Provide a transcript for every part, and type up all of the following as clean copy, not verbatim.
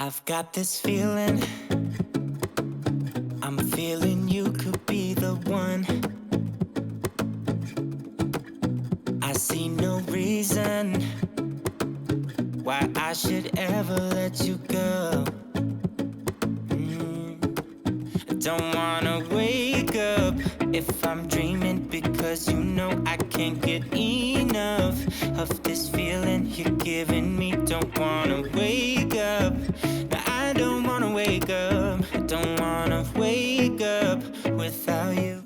I've got this feeling, I'm feeling you could be the one. I see no reason why I should ever let you go. I don't wanna wake up if I'm dreaming, because you know I can't get enough of this feeling you're giving me. Don't wanna wake up, no, I don't wanna wake up. I don't wanna wake up without you.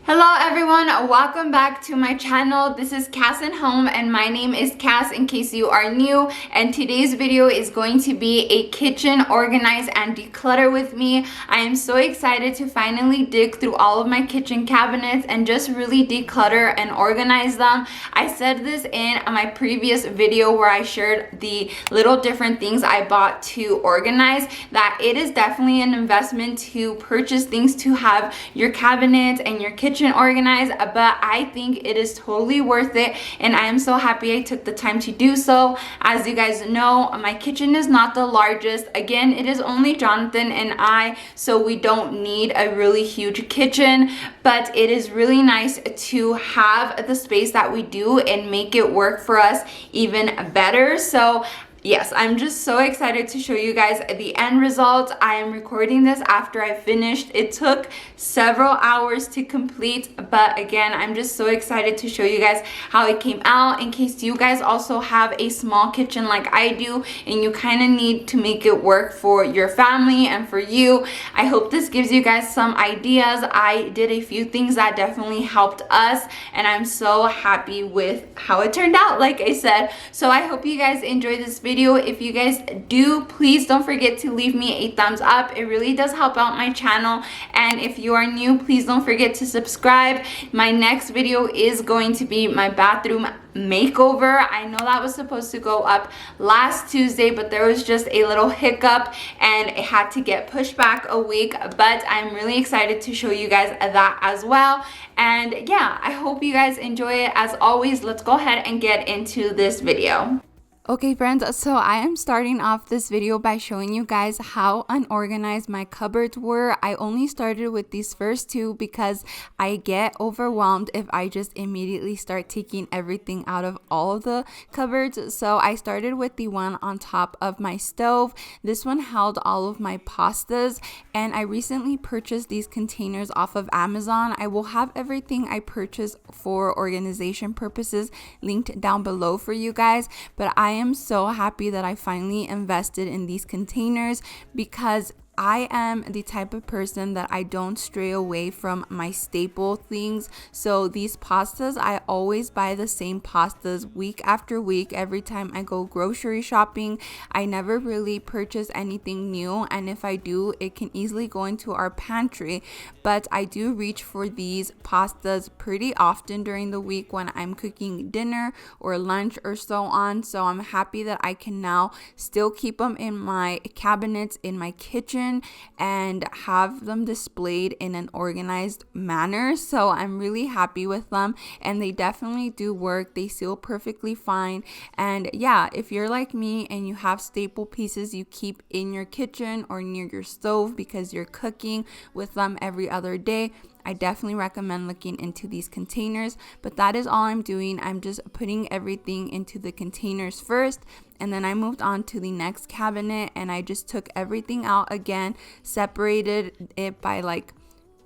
Hello everyone, welcome back to my channel. This is Cass and Home and my name is Cass in case you are new, and today's video is going to be a kitchen organize and declutter with me. I am so excited to finally dig through all of my kitchen cabinets and just really declutter and organize them. I said this in my previous video where I shared the little different things I bought to organize, that it is definitely an investment to purchase things to have your cabinets and your kitchen organized, but I think it is totally worth it, and I am so happy I took the time to do so. As you guys know, my kitchen is not the largest. Again, it is only Jonathan and I, so we don't need a really huge kitchen, but it is really nice to have the space that we do and make it work for us even better. So yes, I'm just so excited to show you guys the end result. I am recording this after I finished. It took several hours to complete, but again, I'm just so excited to show you guys how it came out in case you guys also have a small kitchen like I do and you kind of need to make it work for your family and for you. I hope this gives you guys some ideas. I did a few things that definitely helped us, and I'm so happy with how it turned out, like I said. So I hope you guys enjoy this video. If you guys do, please don't forget to leave me a thumbs up. It really does help out my channel, and if you are new, please don't forget to subscribe. My next video is going to be my bathroom makeover. I know that was supposed to go up last Tuesday, but there was just a little hiccup and it had to get pushed back a week, but I'm really excited to show you guys that as well. And yeah, I hope you guys enjoy it. As always, let's go ahead and get into this video. Okay friends, so I am starting off this video by showing you guys how unorganized my cupboards were. I only started with these first two because I get overwhelmed if I just immediately start taking everything out of all of the cupboards. So I started with the one on top of my stove. This one held all of my pastas, and I recently purchased these containers off of Amazon. I will have everything I purchased for organization purposes linked down below for you guys, but I am so happy that I finally invested in these containers because I am the type of person that I don't stray away from my staple things. So these pastas, I always buy the same pastas week after week every time I go grocery shopping. I never really purchase anything new, and if I do, it can easily go into our pantry. But I do reach for these pastas pretty often during the week when I'm cooking dinner or lunch or so on. So I'm happy that I can now still keep them in my cabinets in my kitchen and have them displayed in an organized manner. So I'm really happy with them, and they definitely do work. They seal perfectly fine. And yeah, if you're like me and you have staple pieces you keep in your kitchen or near your stove because you're cooking with them every other day, I definitely recommend looking into these containers. But that is all I'm doing. I'm just putting everything into the containers first, and then I moved on to the next cabinet and I just took everything out again, separated it by like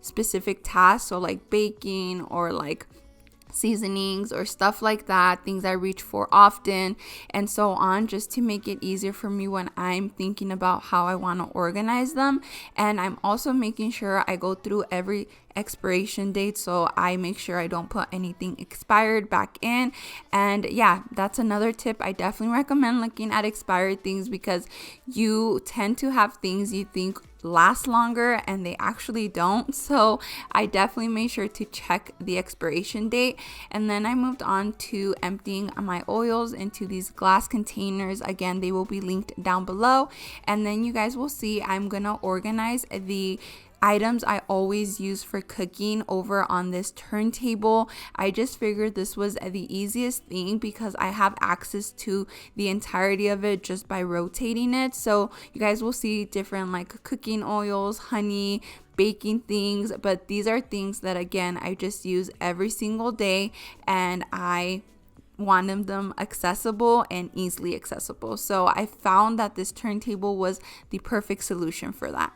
specific tasks, so like baking or like seasonings or stuff like that, things I reach for often and so on, just to make it easier for me when I'm thinking about how I want to organize them. And I'm also making sure I go through every expiration date, so I make sure I don't put anything expired back in. And yeah, that's another tip. I definitely recommend looking at expired things because you tend to have things you think last longer and they actually don't. So I definitely made sure to check the expiration date. And then I moved on to emptying my oils into these glass containers. Again, they will be linked down below, and then you guys will see I'm gonna organize the items I always use for cooking over on this turntable. I just figured this was the easiest thing because I have access to the entirety of it just by rotating it. So you guys will see different like cooking oils, honey, baking things, but these are things that again I just use every single day, and I wanted them accessible and easily accessible. So I found that this turntable was the perfect solution for that.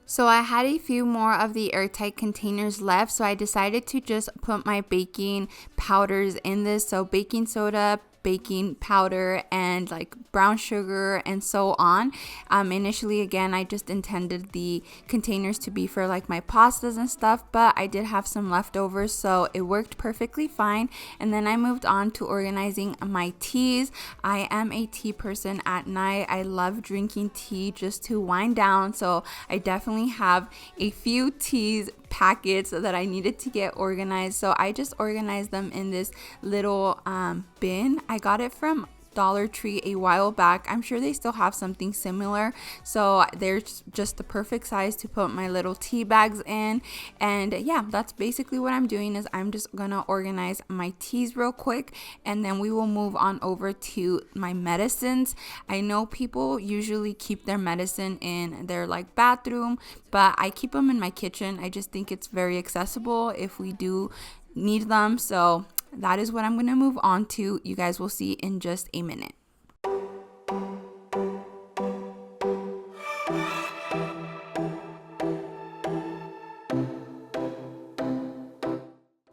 So I had a few more of the airtight containers left, so I decided to just put my baking powders in this. So baking soda, baking powder, and like brown sugar and so on. Initially, again, I just intended the containers to be for like my pastas and stuff, but I did have some leftovers, so it worked perfectly fine. And then I moved on to organizing my teas. I am a tea person at night. I love drinking tea just to wind down, so I definitely have a few teas packets that I needed to get organized. So I just organized them in this little bin. I got it from Dollar Tree a while back. I'm sure they still have something similar, so they're just the perfect size to put my little tea bags in. And yeah, that's basically what I'm doing, is I'm just gonna organize my teas real quick, and then we will move on over to my medicines. I know people usually keep their medicine in their like bathroom, but I keep them in my kitchen. I just think it's very accessible if we do need them. So that is what I'm going to move on to. You guys will see in just a minute.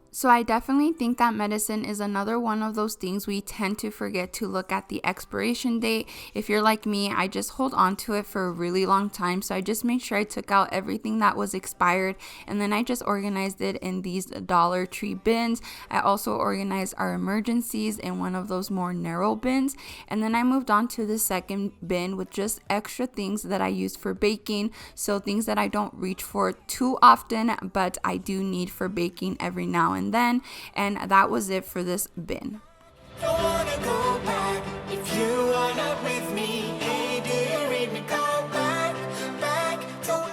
So I definitely think that medicine is another one of those things we tend to forget to look at the expiration date. If you're like me, I just hold on to it for a really long time. So I just made sure I took out everything that was expired, and then I just organized it in these Dollar Tree bins. I also organized our emergencies in one of those more narrow bins. And then I moved on to the second bin with just extra things that I use for baking. So things that I don't reach for too often, but I do need for baking every now and then. And that was it for this bin. Don't wanna go back if you are not with me. Hey, do you read me? Go back to.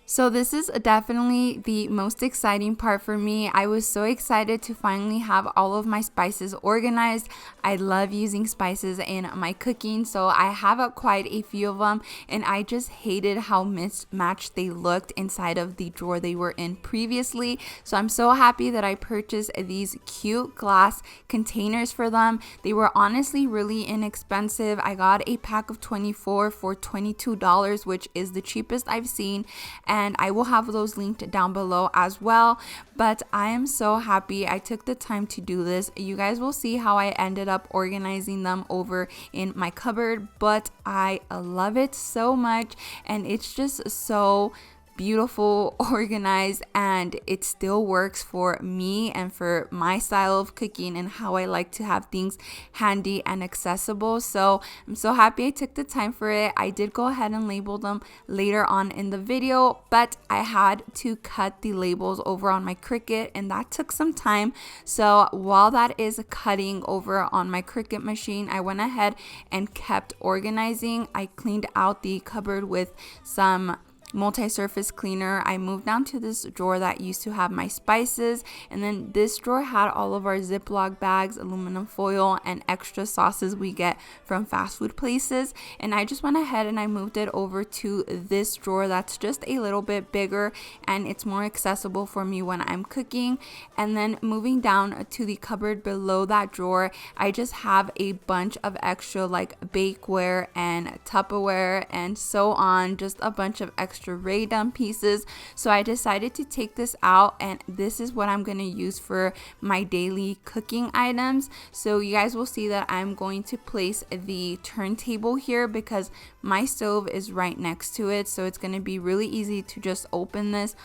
So this is definitely the most exciting part for me. I was so excited to finally have all of my spices organized. I love using spices in my cooking, so I have quite a few of them, and I just hated how mismatched they looked inside of the drawer they were in previously. So I'm so happy that I purchased these cute glass containers for them. They were honestly really inexpensive. I got a pack of 24 for $22, which is the cheapest I've seen, and I will have those linked down below as well. But I am so happy I took the time to do this. You guys will see how I ended up organizing them over in my cupboard, but I love it so much, and it's just so beautiful, organized, and it still works for me and for my style of cooking and how I like to have things handy and accessible. So I'm so happy I took the time for it. I did go ahead and label them later on in the video, but I had to cut the labels over on my Cricut, and that took some time. So while that is cutting over on my Cricut machine, I went ahead and kept organizing. I cleaned out the cupboard with some multi-surface cleaner. I moved down to this drawer that used to have my spices, and then this drawer had all of our Ziploc bags, aluminum foil, and extra sauces we get from fast food places. And I just went ahead and I moved it over to this drawer that's just a little bit bigger, and it's more accessible for me when I'm cooking. And then moving down to the cupboard below that drawer, I just have a bunch of extra like bakeware and Tupperware and so on, just a bunch of extra Ray Dunn pieces. So I decided to take this out, and this is what I'm going to use for my daily cooking items. So you guys will see that I'm going to place the turntable here because my stove is right next to it. So it's going to be really easy to just open this,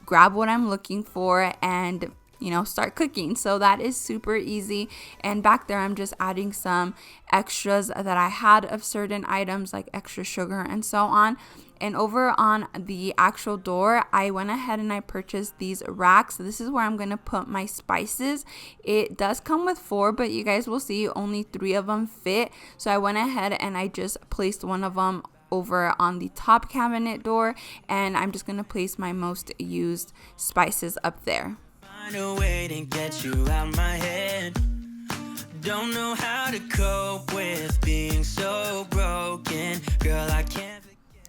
grab what I'm looking for, and start cooking. So that is super easy. And back there, I'm just adding some extras that I had of certain items like extra sugar and so on. And over on the actual door, I went ahead and I purchased these racks. So this is where I'm going to put my spices. It does come with 4, but you guys will see only 3 of them fit. So I went ahead and I just placed one of them over on the top cabinet door, and I'm just going to place my most used spices up there. Find a way to get you out my head. Don't know how to cope with being so broken. Girl, I can't.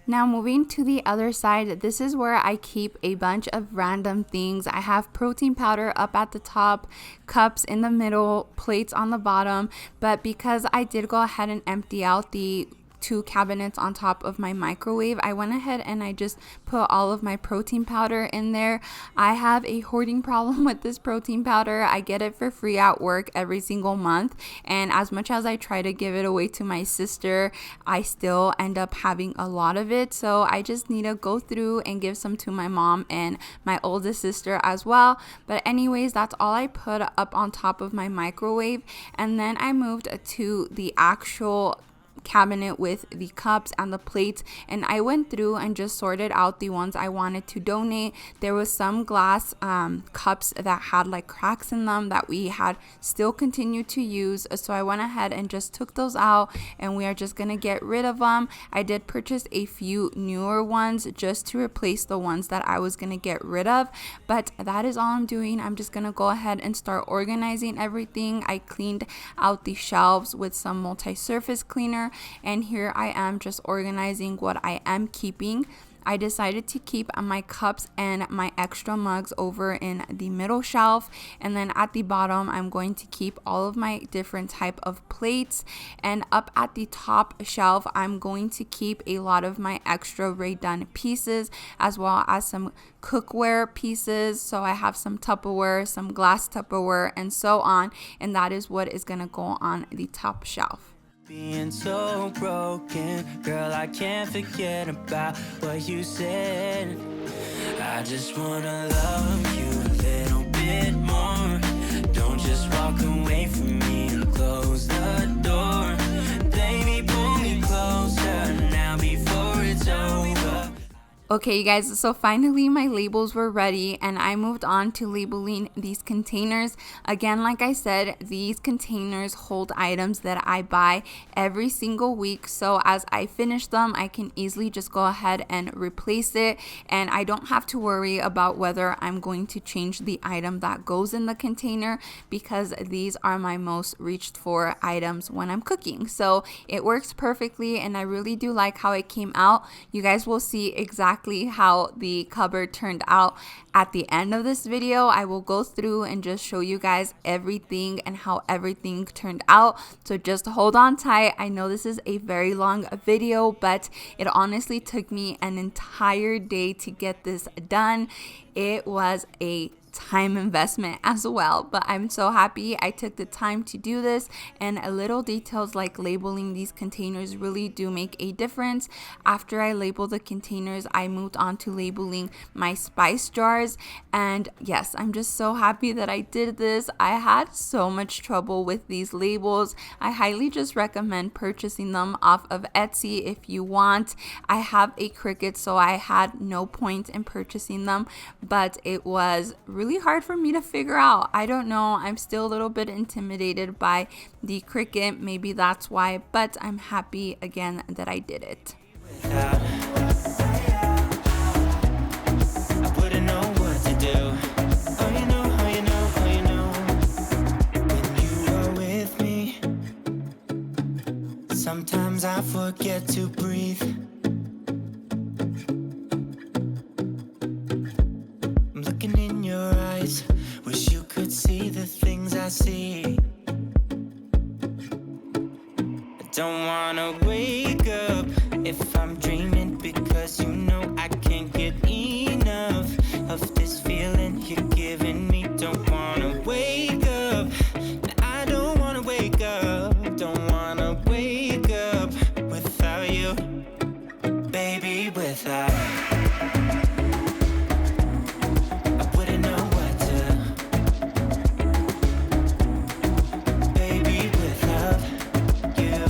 Now moving to the other side, this is where I keep a bunch of random things. I have protein powder up at the top, cups in the middle, plates on the bottom. But because I did go ahead and empty out the 2 cabinets on top of my microwave, I went ahead and I just put all of my protein powder in there. I have a hoarding problem with this protein powder. I get it for free at work every single month, and as much as I try to give it away to my sister, I still end up having a lot of it. So I just need to go through and give some to my mom and my oldest sister as well. But anyways, that's all I put up on top of my microwave, and then I moved to the actual cabinet with the cups and the plates, and I went through and just sorted out the ones I wanted to donate. There was some glass cups that had like cracks in them that we had still continued to use, so I went ahead and just took those out, and we are just gonna get rid of them. I did purchase a few newer ones just to replace the ones that I was gonna get rid of, but that is all I'm doing. I'm just gonna go ahead and start organizing everything. I cleaned out the shelves with some multi-surface cleaner, and here I am just organizing what I am keeping. I decided to keep my cups and my extra mugs over in the middle shelf, and then at the bottom I'm going to keep all of my different type of plates, and up at the top shelf I'm going to keep a lot of my extra Rae-Dunn pieces as well as some cookware pieces. So I have some Tupperware, some glass Tupperware, and so on, and that is what is going to go on the top shelf. Being so broken, girl, I can't forget about what you said. I just wanna love you a little bit more. Don't just walk away from me and close the door. Baby, pull me closer now before it's over. Okay, you guys, so finally my labels were ready, and I moved on to labeling these containers. Again, like I said, these containers hold items that I buy every single week. So as I finish them, I can easily just go ahead and replace it, and I don't have to worry about whether I'm going to change the item that goes in the container, because these are my most reached for items when I'm cooking. So it works perfectly, and I really do like how it came out. You guys will see exactly how the cupboard turned out at the end of this video. I will go through and just show you guys everything and how everything turned out, so just hold on tight. I know this is a very long video, but it honestly took me an entire day to get this done. It was a time investment as well, but I'm so happy I took the time to do this, and little details like labeling these containers really do make a difference. After I labeled the containers, I moved on to labeling my spice jars, and yes, I'm just so happy that I did this. I had so much trouble with these labels. I highly just recommend purchasing them off of Etsy if you want. I have a Cricut, so I had no point in purchasing them, but it was really hard for me to figure out. I don't know, I'm still a little bit intimidated by the Cricut, maybe that's why, but I'm happy again that I did it. I wouldn't know what to do. Oh, you know, oh, you know, oh, you know. When you are with me, sometimes I forget to breathe. I'm looking in your eyes, wish you could see the things I see. I don't wanna wake up if I'm dreaming, because you know I can't get enough of this feeling you're giving me. Don't wanna wake up, I don't wanna wake up. Don't wanna wake up without you, baby, without. I wouldn't know what to, baby, without you.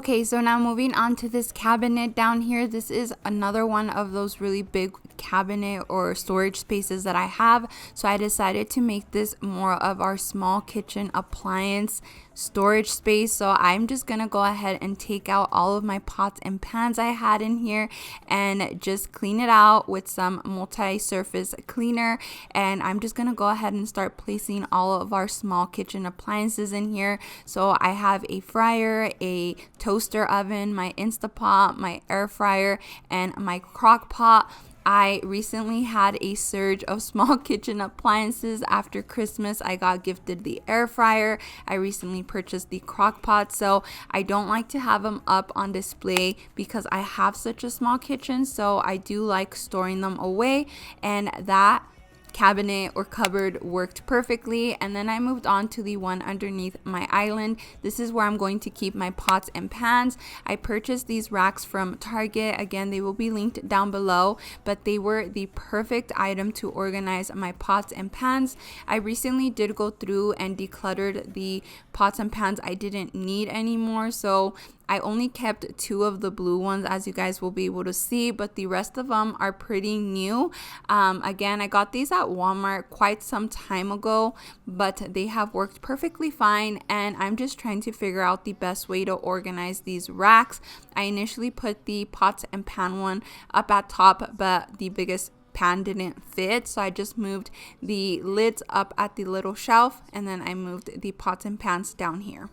Okay, so now moving on to this cabinet down here. This is another one of those really big cabinet or storage spaces that I have. So I decided to make this more of our small kitchen appliance storage space. So I'm just gonna go ahead and take out all of my pots and pans I had in here and just clean it out with some multi-surface cleaner. And I'm just gonna go ahead and start placing all of our small kitchen appliances in here. So I have a fryer, a toaster oven, my Instapot, my air fryer, and my crock pot. I recently had a surge of small kitchen appliances. After Christmas, I got gifted the air fryer. I recently purchased the crock pot, so I don't like to have them up on display because I have such a small kitchen, so I do like storing them away, and that cabinet or cupboard worked perfectly. And then I moved on to the one underneath my island. This is where I'm going to keep my pots and pans. I purchased these racks from Target. Again, they will be linked down below, but they were the perfect item to organize my pots and pans. I recently did go through and decluttered the pots and pans I didn't need anymore, so I only kept 2 of the blue ones, as you guys will be able to see, but the rest of them are pretty new. Again, I got these at Walmart quite some time ago, but they have worked perfectly fine, and I'm just trying to figure out the best way to organize these racks. I initially put the pots and pan one up at top, but the biggest pan didn't fit, so I just moved the lids up at the little shelf, and then I moved the pots and pans down here.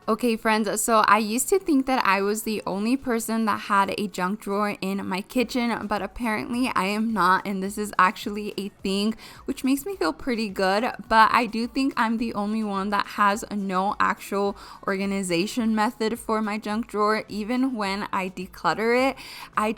Okay, friends, so I used to think that I was the only person that had a junk drawer in my kitchen, but apparently I am not, and this is actually a thing, which makes me feel pretty good. But I do think I'm the only one that has no actual organization method for my junk drawer. Even when I declutter it, I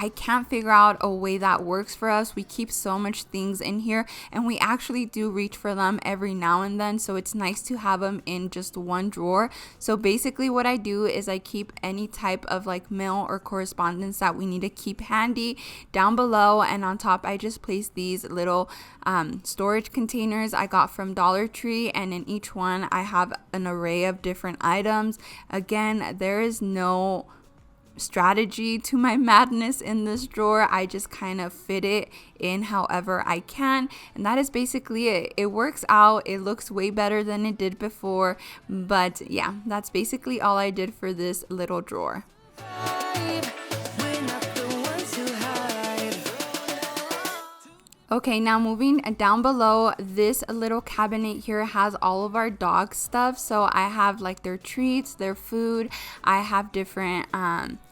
can't figure out a way that works for us. We keep so much things in here, and we actually do reach for them every now and then, so it's nice to have them in just one drawer. So basically what I do is I keep any type of like mail or correspondence that we need to keep handy down below, and on top I just place these little storage containers I got from Dollar Tree, and in each one I have an array of different items. Again, there is no strategy to my madness in this drawer. I just kind of fit it in however I can, and that is basically it. It works out. It looks way better than it did before, but yeah, that's basically all I did for this little drawer. Okay, now moving down below, this little cabinet here has all of our dog stuff. So I have like their treats, their food. I have different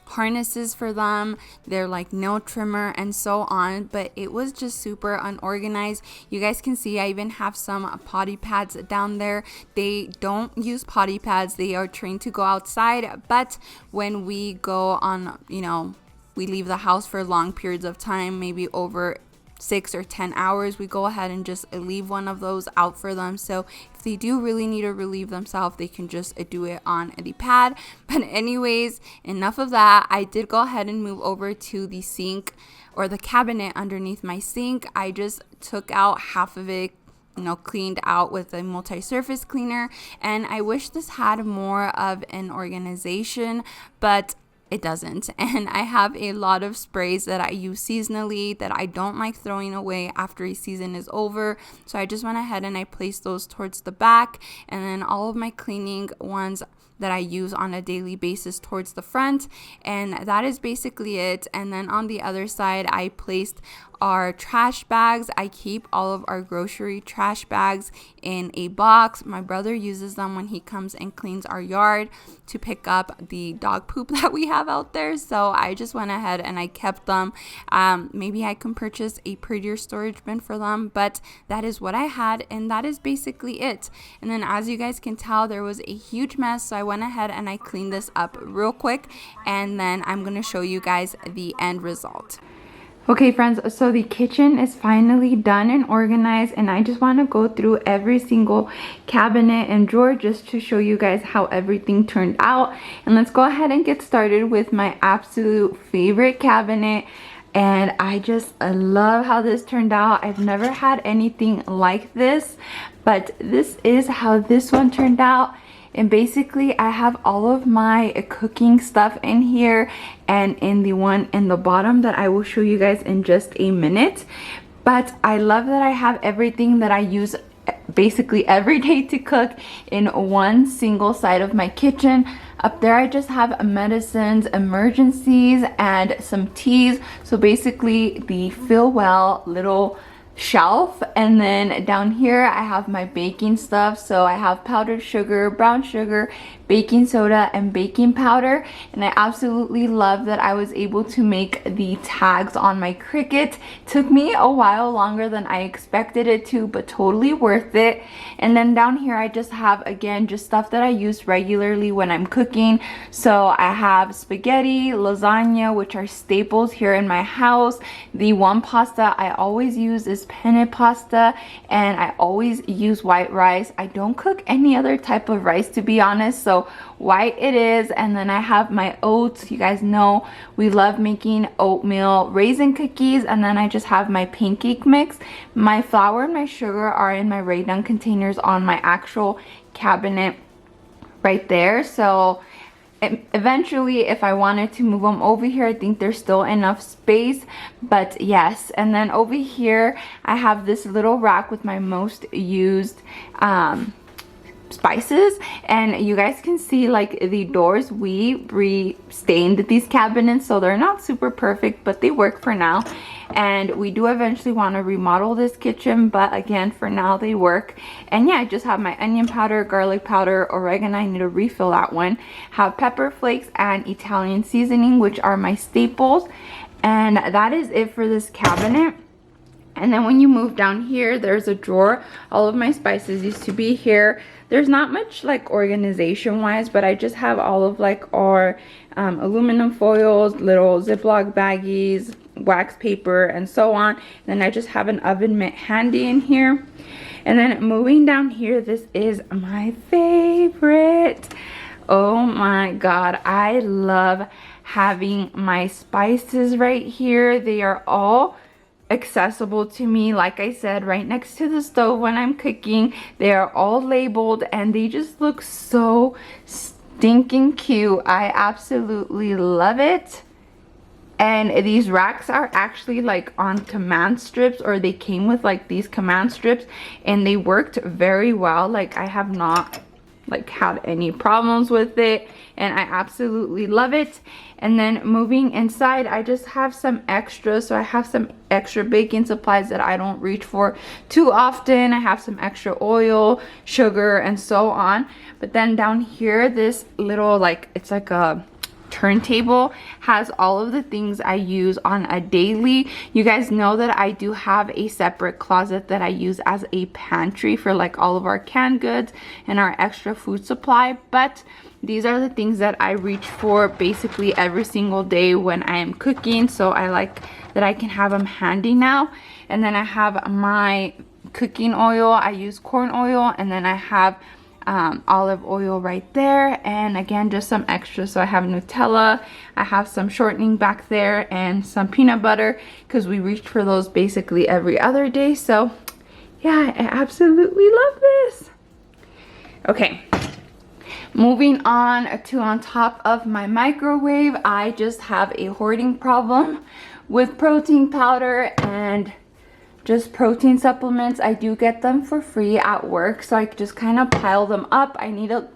harnesses for them, their like nail trimmer and so on, but it was just super unorganized. You guys can see I even have some potty pads down there. They don't use potty pads. They are trained to go outside, but when we go on, we leave the house for long periods of time, maybe over 6 or 10 hours, we go ahead and just leave one of those out for them. So if they do really need to relieve themselves, they can just do it on the pad. But anyways, enough of that. I did go ahead and move over to the sink, or the cabinet underneath my sink. I just took out half of it, cleaned out with a multi-surface cleaner, and I wish this had more of an organization, but it doesn't. And I have a lot of sprays that I use seasonally that I don't like throwing away after a season is over, so I just went ahead and I placed those towards the back, and then all of my cleaning ones that I use on a daily basis towards the front, and that is basically it. And then on the other side, I placed our trash bags. I keep all of our grocery trash bags in a box. My brother uses them when he comes and cleans our yard to pick up the dog poop that we have out there. So I just went ahead and I kept them. Maybe I can purchase a prettier storage bin for them, but that is what I had, and that is basically it. And then as you guys can tell, there was a huge mess, so I went ahead and I cleaned this up real quick, and then I'm going to show you guys the end result. Okay friends, so the kitchen is finally done and organized, and I just want to go through every single cabinet and drawer just to show you guys how everything turned out. And let's go ahead and get started with my absolute favorite cabinet. And I just love how this turned out. I've never had anything like this, but this is how this one turned out. And basically I have all of my cooking stuff in here and in the one in the bottom that I will show you guys in just a minute. But I love that I have everything that I use basically every day to cook in one single side of my kitchen. Up there I just have medicines, emergencies, and some teas. So basically the Feel Well little shelf. And then down here I have my baking stuff. So I have powdered sugar, brown sugar, baking soda, and baking powder. And I absolutely love that I was able to make the tags on my Cricut. Took me a while longer than I expected it to, but totally worth it. And then down here I just have, again, just stuff that I use regularly when I'm cooking. So I have spaghetti, lasagna, which are staples here in my house. The one pasta I always use is penne pasta, and I always use white rice. I don't cook any other type of rice, to be honest, so white it is. And then I have my oats. You guys know we love making oatmeal raisin cookies. And then I just have my pancake mix. My flour and my sugar are in my Rae Dunn containers on my actual cabinet right there. So eventually if I wanted to move them over here, I think there's still enough space, but yes. And then over here I have this little rack with my most used spices, and you guys can see like the doors, we re-stained these cabinets, so they're not super perfect, but they work for now. And we do eventually want to remodel this kitchen, but again, for now they work. And yeah, I just have my onion powder, garlic powder, oregano, I need to refill that one, have pepper flakes and Italian seasoning, which are my staples. And that is it for this cabinet. And then when you move down here, there's a drawer. All of my spices used to be here. There's not much like organization wise, but I just have all of like our aluminum foils, little Ziploc baggies, wax paper, and so on. And then I just have an oven mitt handy in here. And then moving down here, this is my favorite. Oh my god, I love having my spices right here. They are all accessible to me, like I said, right next to the stove when I'm cooking. They are all labeled and they just look so stinking cute. I absolutely love it. And these racks are actually like on command strips, or they came with like these command strips, and they worked very well. Like I have not like had any problems with it, and I absolutely love it. And then moving inside, I just have some extras. So I have some extra baking supplies that I don't reach for too often. I have some extra oil, sugar, and so on. But then down here, this little like, it's like a turntable, has all of the things I use on a daily. You guys know that I do have a separate closet that I use as a pantry for like all of our canned goods and our extra food supply, but these are the things that I reach for basically every single day when I am cooking. So I like that I can have them handy now. And then I have my cooking oil. I use corn oil, and then I have olive oil right there, and again just some extra. So I have Nutella, I have some shortening back there, and some peanut butter, because we reach for those basically every other day. So yeah, I absolutely love this. Okay, moving on to on top of my microwave, I just have a hoarding problem with protein powder and just protein supplements. I do get them for free at work, so I just kind of pile them up. I need to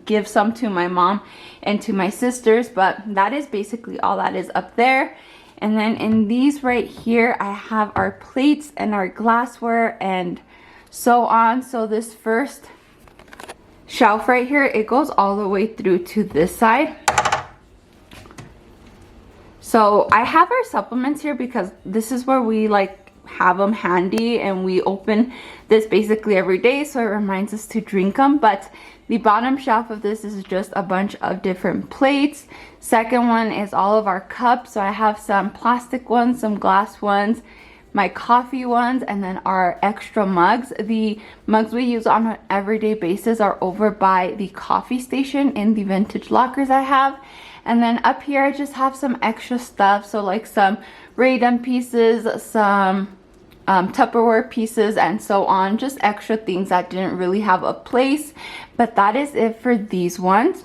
give some to my mom and to my sisters, but that is basically all that is up there. And then in these right here, I have our plates and our glassware and so on. So this first shelf right here, it goes all the way through to this side. So I have our supplements here because this is where we like have them handy, and we open this basically every day, so it reminds us to drink them. But the bottom shelf of this is just a bunch of different plates. Second one is all of our cups. So I have some plastic ones, some glass ones, my coffee ones, and then our extra mugs. The mugs we use on an everyday basis are over by the coffee station in the vintage lockers I have. And then up here I just have some extra stuff, so like some Ray-Gun pieces, some Tupperware pieces, and so on. Just extra things that didn't really have a place. But that is it for these ones.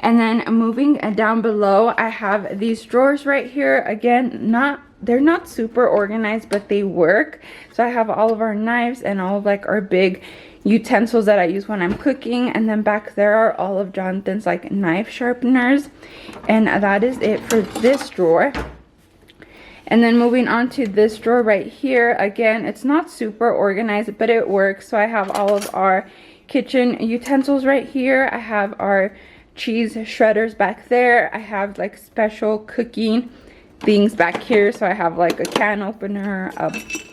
And then moving down below, I have these drawers right here. Again, they're not super organized, but they work. So I have all of our knives and all of like our big utensils that I use when I'm cooking. And then back there are all of Jonathan's like knife sharpeners. And that is it for this drawer. And then moving on to this drawer right here, again, it's not super organized, but it works. So I have all of our kitchen utensils right here. I have our cheese shredders back there. I have like special cooking things back here. So I have like a can opener,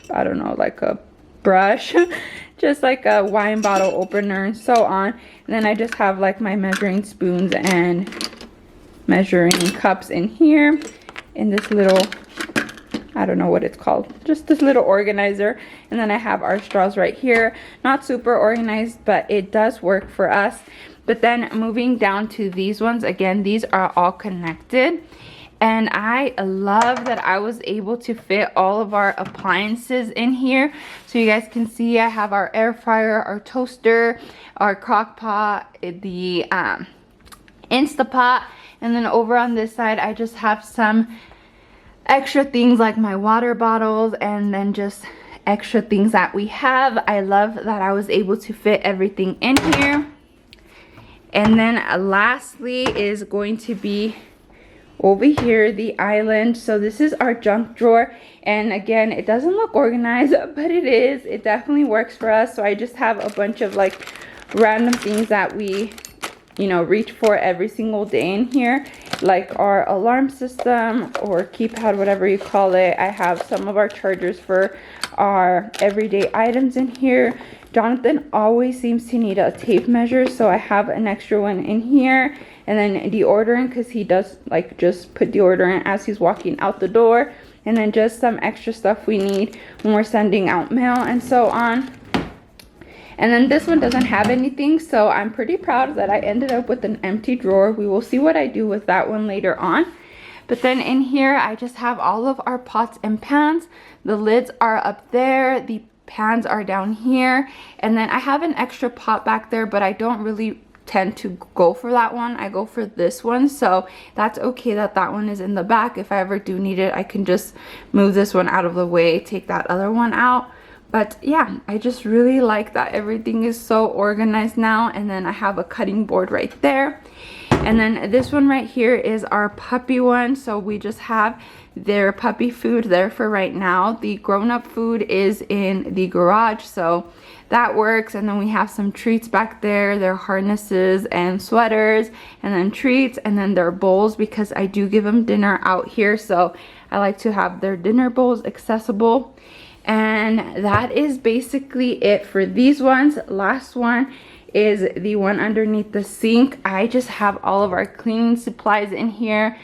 I don't know, like a brush, just like a wine bottle opener, and so on. And then I just have like my measuring spoons and measuring cups in here, in this little, I don't know what it's called, just this little organizer. And then I have our straws right here. Not super organized, but it does work for us. But then moving down to these ones, again, these are all connected. And I love that I was able to fit all of our appliances in here. So you guys can see I have our air fryer, our toaster, our crock pot, the Instapot. And then over on this side, I just have some extra things like my water bottles, and then just extra things that we have. I love that I was able to fit everything in here. And then lastly is going to be over here, the island. So this is our junk drawer, and again, it doesn't look organized, but it is. It definitely works for us. So I just have a bunch of like random things that we, you know, reach for every single day in here, like our alarm system or keypad, whatever you call it. I have some of our chargers for our everyday items in here. Jonathan always seems to need a tape measure, so I have an extra one in here. And then deodorant, because he does like just put deodorant as he's walking out the door. And then just some extra stuff we need when we're sending out mail and so on. And then this one doesn't have anything, so I'm pretty proud that I ended up with an empty drawer. We will see what I do with that one later on. But then in here, I just have all of our pots and pans. The lids are up there, the pans are down here, and then I have an extra pot back there, but I don't really tend to go for that one. I go for this one, so that's okay that that one is in the back. If I ever do need it, I can just move this one out of the way, take that other one out. But yeah, I just really like that everything is so organized now. And then I have a cutting board right there. And then this one right here is our puppy one. So we just have their puppy food there for right now. The grown-up food is in the garage, so that works. And then we have some treats back there, their harnesses and sweaters, and then treats, and then their bowls, because I do give them dinner out here, so I like to have their dinner bowls accessible. And that is basically it for these ones. Last one is the one underneath the sink. I just have all of our cleaning supplies in here.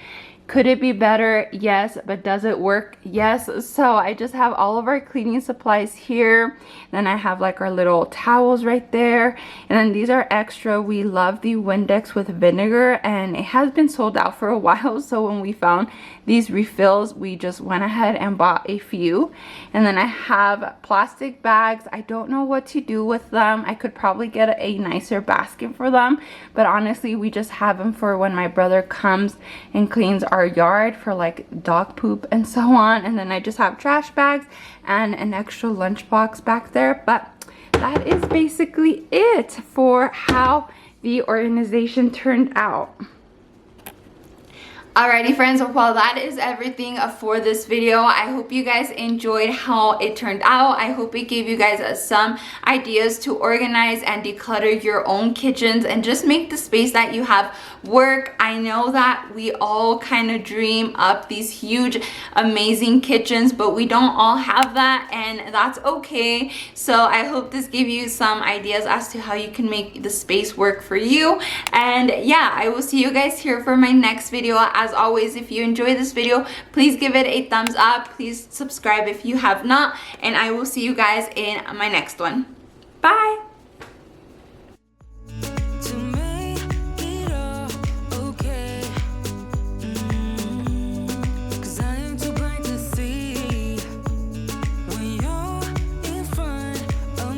Could it be better? Yes. But does it work? Yes. So I just have all of our cleaning supplies here. Then I have like our little towels right there. And then these are extra. We love the Windex with vinegar, and it has been sold out for a while. So when we found these refills, we just went ahead and bought a few. And then I have plastic bags. I don't know what to do with them. I could probably get a nicer basket for them, but honestly, we just have them for when my brother comes and cleans our yard for like dog poop and so on. And then I just have trash bags and an extra lunchbox back there. But that is basically it for how the organization turned out. Alrighty friends, well that is everything for this video. I hope you guys enjoyed how it turned out. I hope it gave you guys some ideas to organize and declutter your own kitchens and just make the space that you have work. I know that we all kind of dream up these huge amazing kitchens, but we don't all have that, and that's okay. So I hope this gave you some ideas as to how you can make the space work for you. And yeah, I will see you guys here for my next video. As always, if you enjoyed this video, please give it a thumbs up. Please subscribe if you have not, and I will see you guys in my next one. Bye.